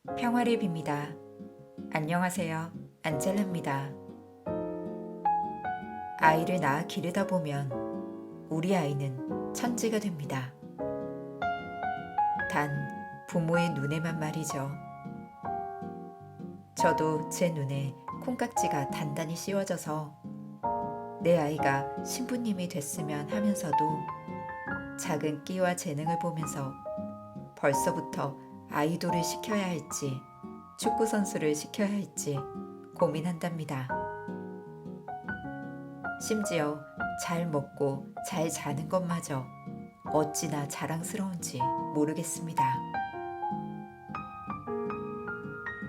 평화를 빕니다. 안녕하세요. 안젤라입니다. 아이를 낳아 기르다 보면 우리 아이는 천재가 됩니다. 단 부모의 눈에만 말이죠. 저도 제 눈에 콩깍지가 단단히 씌워져서 내 아이가 신부님이 됐으면 하면서도 작은 끼와 재능을 보면서 벌써부터 아이돌을 시켜야 할지 축구선수를 시켜야 할지 고민한답니다. 심지어 잘 먹고 잘 자는 것마저 어찌나 자랑스러운지 모르겠습니다.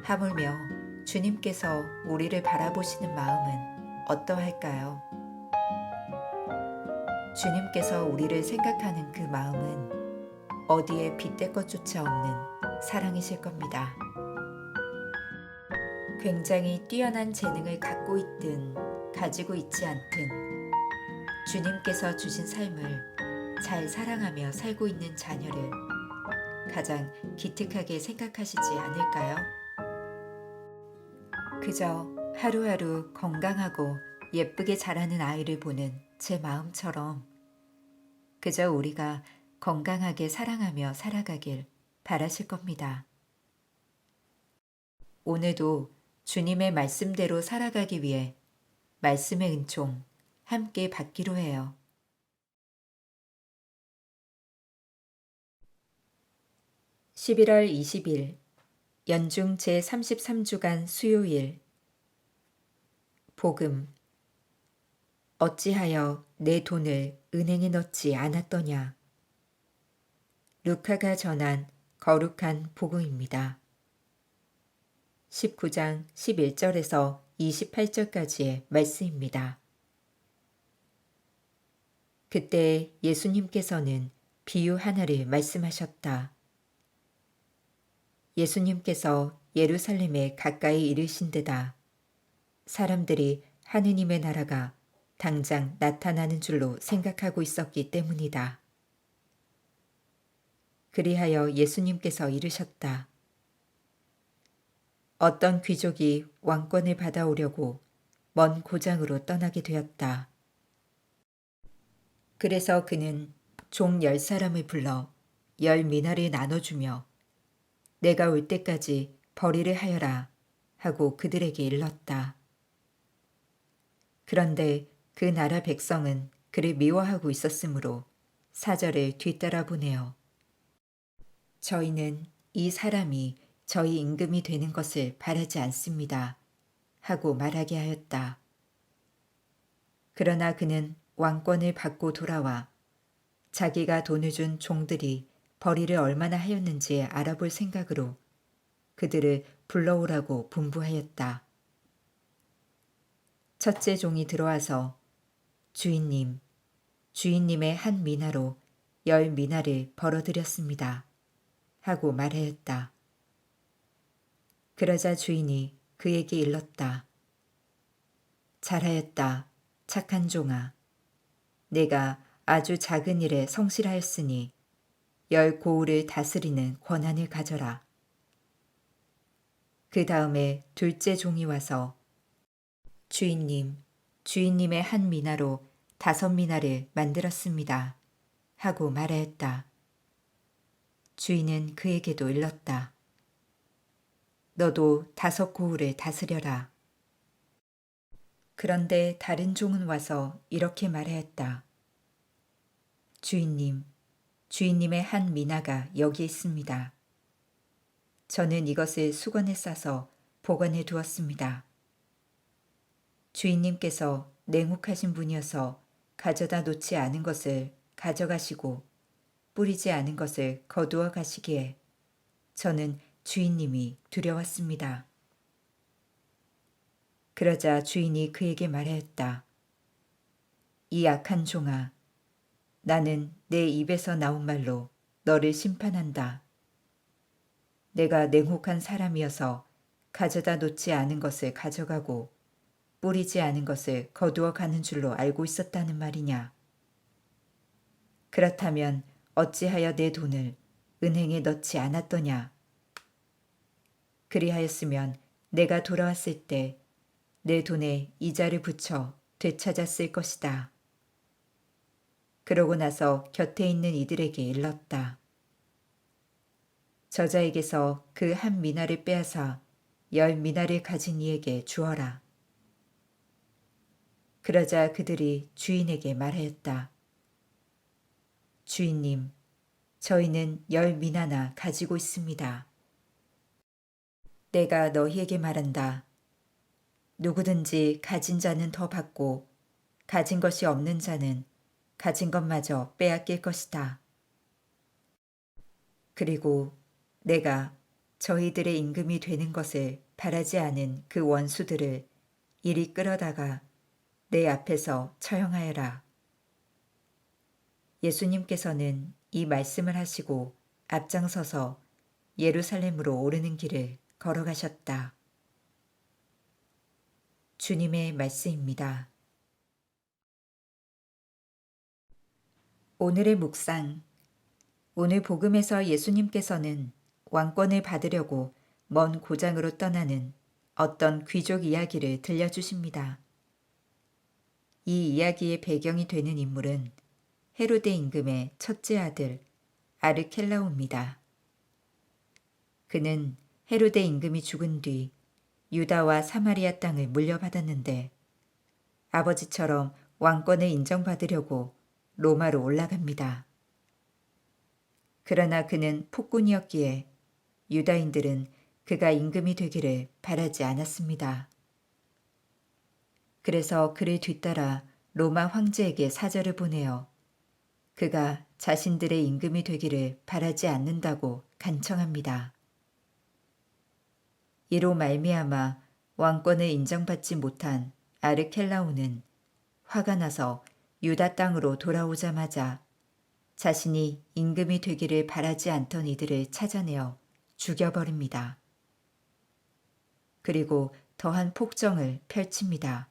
하물며 주님께서 우리를 바라보시는 마음은 어떠할까요? 주님께서 우리를 생각하는 그 마음은 어디에 빗댈 것조차 없는 사랑이실 겁니다. 굉장히 뛰어난 재능을 갖고 있든 가지고 있지 않든 주님께서 주신 삶을 잘 사랑하며 살고 있는 자녀를 가장 기특하게 생각하시지 않을까요? 그저 하루하루 건강하고 예쁘게 자라는 아이를 보는 제 마음처럼 그저 우리가 건강하게 사랑하며 살아가길 바라실 겁니다. 오늘도 주님의 말씀대로 살아가기 위해 말씀의 은총 함께 받기로 해요. 11월 20일 연중 제33주간 수요일 복음 어찌하여 내 돈을 은행에 넣지 않았더냐. 루카가 전한 거룩한 복음입니다. 19장 11절에서 28절까지의 말씀입니다. 그때 예수님께서는 비유 하나를 말씀하셨다. 예수님께서 예루살렘에 가까이 이르신 데다 사람들이 하느님의 나라가 당장 나타나는 줄로 생각하고 있었기 때문이다. 그리하여 예수님께서 이르셨다. 어떤 귀족이 왕권을 받아오려고 먼 고장으로 떠나게 되었다. 그래서 그는 종 10사람을 불러 10미나를 나눠주며 내가 올 때까지 벌이를 하여라 하고 그들에게 일렀다. 그런데 그 나라 백성은 그를 미워하고 있었으므로 사절을 뒤따라 보내어 저희는 이 사람이 저희 임금이 되는 것을 바라지 않습니다 하고 말하게 하였다. 그러나 그는 왕권을 받고 돌아와 자기가 돈을 준 종들이 벌이를 얼마나 하였는지 알아볼 생각으로 그들을 불러오라고 분부하였다. 첫째 종이 들어와서 주인님, 주인님의 한 미나로 10미나를 벌어들였습니다 하고 말하였다. 그러자 주인이 그에게 일렀다. 잘하였다, 착한 종아. 내가 아주 작은 일에 성실하였으니 10고을을 다스리는 권한을 가져라. 그 다음에 둘째 종이 와서 주인님, 주인님의 한 미나로 5미나를 만들었습니다 하고 말하였다. 주인은 그에게도 일렀다. 너도 5고을을 다스려라. 그런데 다른 종은 와서 이렇게 말하였다. 주인님, 주인님의 한 미나가 여기 있습니다. 저는 이것을 수건에 싸서 보관해 두었습니다. 주인님께서 냉혹하신 분이어서 가져다 놓지 않은 것을 가져가시고 뿌리지 않은 것을 거두어 가시기에 저는 주인님이 두려웠습니다. 그러자 주인이 그에게 말하였다. 이 악한 종아, 나는 내 입에서 나온 말로 너를 심판한다. 내가 냉혹한 사람이어서 가져다 놓지 않은 것을 가져가고 뿌리지 않은 것을 거두어 가는 줄로 알고 있었다는 말이냐. 그렇다면 어찌하여 내 돈을 은행에 넣지 않았더냐. 그리하였으면 내가 돌아왔을 때 내 돈에 이자를 붙여 되찾았을 것이다. 그러고 나서 곁에 있는 이들에게 일렀다. 저자에게서 그 한 미나를 빼앗아 10미나를 가진 이에게 주어라. 그러자 그들이 주인에게 말하였다. 주인님, 저희는 10미나나 가지고 있습니다. 내가 너희에게 말한다. 누구든지 가진 자는 더 받고 가진 것이 없는 자는 가진 것마저 빼앗길 것이다. 그리고 내가 저희들의 임금이 되는 것을 바라지 않은 그 원수들을 이리 끌어다가 내 앞에서 처형하여라. 예수님께서는 이 말씀을 하시고 앞장서서 예루살렘으로 오르는 길을 걸어가셨다. 주님의 말씀입니다. 오늘의 묵상. 오늘 복음에서 예수님께서는 왕권을 받으려고 먼 고장으로 떠나는 어떤 귀족 이야기를 들려주십니다. 이 이야기의 배경이 되는 인물은 헤로데 임금의 첫째 아들 아르켈라오입니다. 그는 헤로데 임금이 죽은 뒤 유다와 사마리아 땅을 물려받았는데 아버지처럼 왕권을 인정받으려고 로마로 올라갑니다. 그러나 그는 폭군이었기에 유다인들은 그가 임금이 되기를 바라지 않았습니다. 그래서 그를 뒤따라 로마 황제에게 사절을 보내어 그가 자신들의 임금이 되기를 바라지 않는다고 간청합니다. 이로 말미암아 왕권을 인정받지 못한 아르켈라오는 화가 나서 유다 땅으로 돌아오자마자 자신이 임금이 되기를 바라지 않던 이들을 찾아내어 죽여버립니다. 그리고 더한 폭정을 펼칩니다.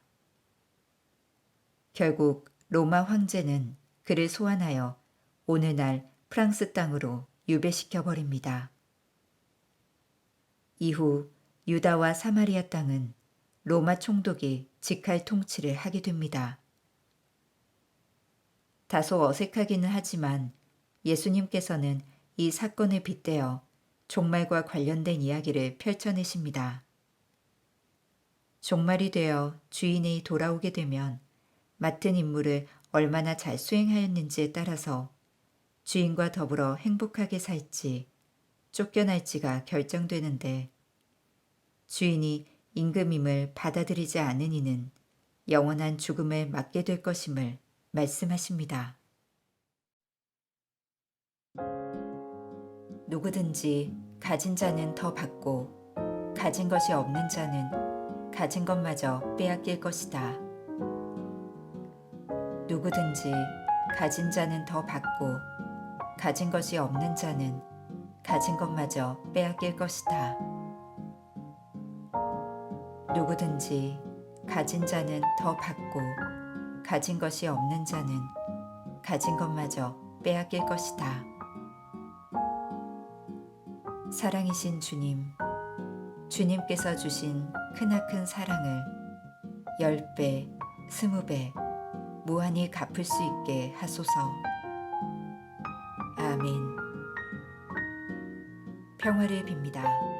결국 로마 황제는 그를 소환하여 오늘날 프랑스 땅으로 유배시켜버립니다. 이후 유다와 사마리아 땅은 로마 총독이 직할 통치를 하게 됩니다. 다소 어색하기는 하지만 예수님께서는 이 사건을 빗대어 종말과 관련된 이야기를 펼쳐내십니다. 종말이 되어 주인이 돌아오게 되면 맡은 임무를 얼마나 잘 수행하였는지에 따라서 주인과 더불어 행복하게 살지 쫓겨날지가 결정되는데 주인이 임금임을 받아들이지 않은 이는 영원한 죽음을 맞게 될 것임을 말씀하십니다. 누구든지 가진 자는 더 받고 가진 것이 없는 자는 가진 것마저 빼앗길 것이다. 누구든지 가진 자는 더 받고 가진 것이 없는 자는 가진 것마저 빼앗길 것이다. 누구든지 가진 자는 더 받고 가진 것이 없는 자는 가진 것마저 빼앗길 것이다. 사랑이신 주님, 주님께서 주신 크나큰 사랑을 10배, 20배 무한히 갚을 수 있게 하소서. 아멘. 평화를 빕니다.